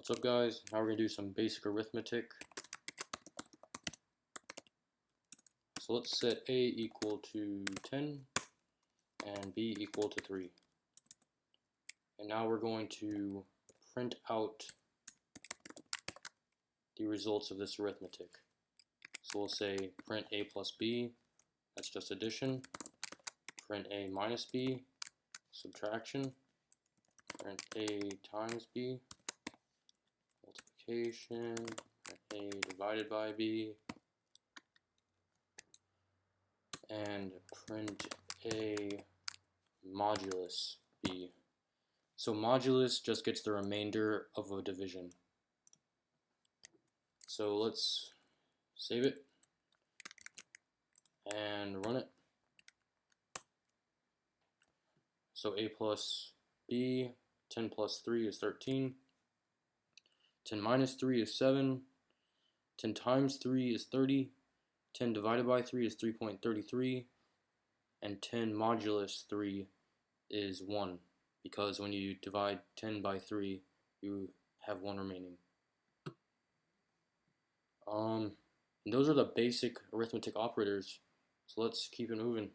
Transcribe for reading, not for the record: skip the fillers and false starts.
What's up, guys? Now we're going to do some basic arithmetic. So let's set A equal to 10 and B equal to 3. And now we're going to print out the results of this arithmetic. So we'll say print A plus B, that's just addition. Print A minus B, subtraction. Print A times B, multiplication. Print A divided by B. And print A modulus B. So modulus just gets the remainder of a division. So let's save it and run it. So A plus B, 10 plus 3 is 13. 10 minus 3 is 7. 10 times 3 is 30. 10 divided by 3 is 3.33. And 10 modulus 3 is 1. Because when you divide 10 by 3, you have 1 remaining. And those are the basic arithmetic operators. So let's keep it moving.